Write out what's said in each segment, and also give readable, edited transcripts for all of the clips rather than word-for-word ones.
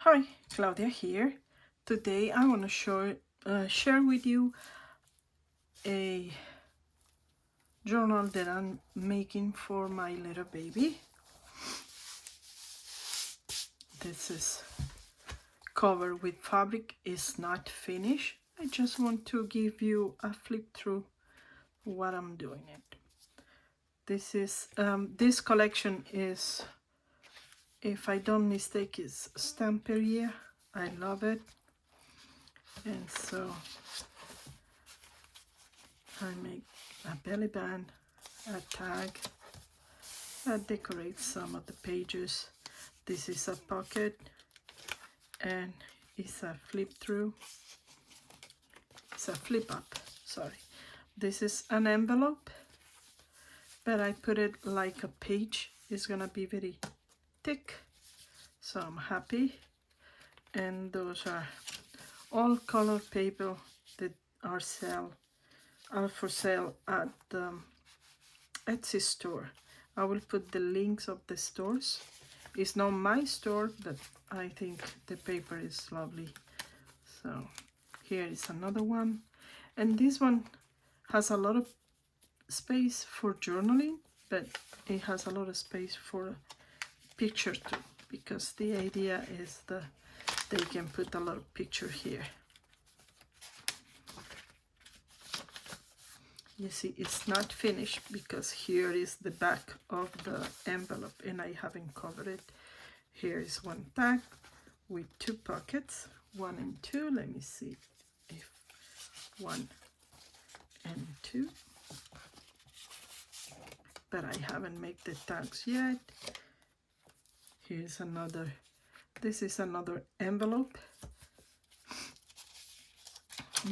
Hi, Claudia here. Today I want to share with you a journal that I'm making for my little baby. This is covered with fabric, is not finished. I just want to give you a flip through what I'm doing it. This collection is, if I don't mistake, is Stamperia. I love it, and so I make a belly band, a tag. I decorate some of the pages. This is a pocket and it's a flip through. It's a flip up, sorry. This is an envelope, but I put it like a page. It's gonna be very thick, so I'm happy. And those are all color paper that are for sale at the Etsy store. I will put the links of the stores. It's not my store, but I think the paper is lovely. So here is another one, and this one has a lot of space for journaling, but it has a lot of space for picture too, because the idea is that they can put a lot of picture here. You see, it's not finished because here is the back of the envelope and I haven't covered it. Here is one tag with two pockets, 1 and 2. Let me see if 1 and 2. But I haven't made the tags yet. Here's another, this is another envelope.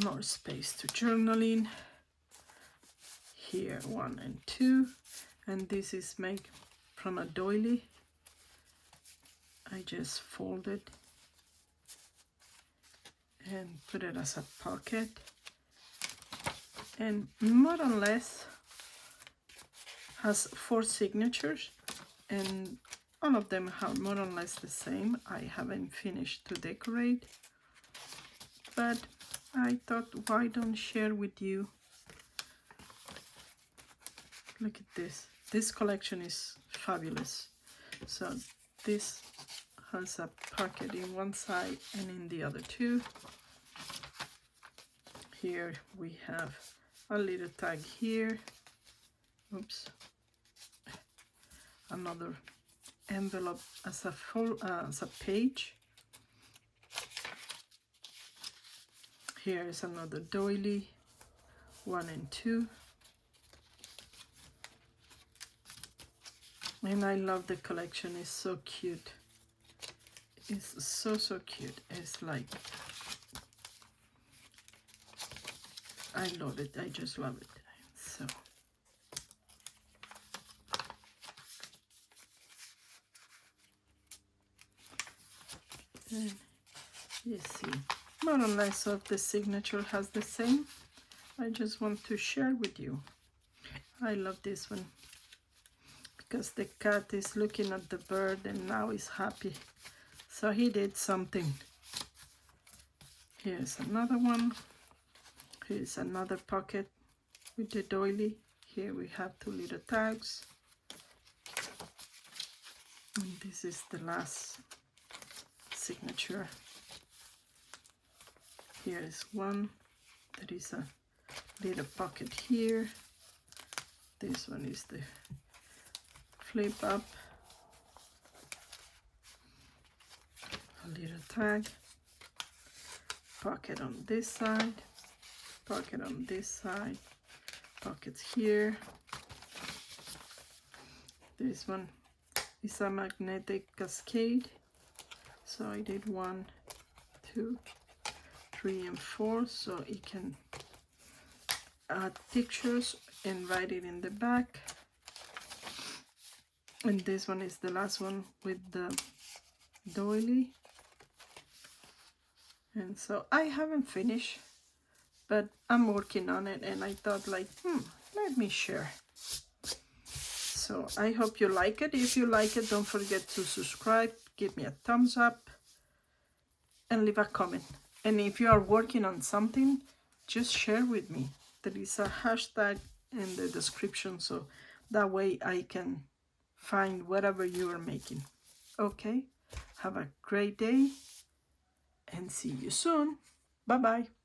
More space to journaling. Here 1 and 2, and this is made from a doily. I just fold it and put it as a pocket, and more or less has 4 signatures, and all of them have more or less the same. I haven't finished to decorate, but I thought, why don't share with you. Look at this. This collection is fabulous. So this has a pocket in one side and in the other two. Here we have a little tag here. Oops. Another envelope as a page. Here is another doily, 1 and 2. And I love the collection. It's so cute. It's so cute. It's like, I love it. I just love it. So and you see, more or less of the signature has the same. I just want to share with you. I love this one because the cat is looking at the bird and now he's happy. So he did something. Here's another one. Here's another pocket with the doily. Here we have 2 little tags. And this is the last signature. Here is one. There is a little pocket here. This one is the flip up. A little tag. Pocket on this side. Pocket on this side. Pockets here. This one is a magnetic cascade. So I did 1, 2, 3, and 4, so it can add pictures and write it in the back. And this one is the last one with the doily. And so I haven't finished, but I'm working on it, and I thought like, let me share. So I hope you like it. If you like it, don't forget to subscribe, give me a thumbs up, and leave a comment. And if you are working on something, just share with me. There is a hashtag in the description, so that way I can find whatever you are making. Okay, have a great day and see you soon. Bye bye.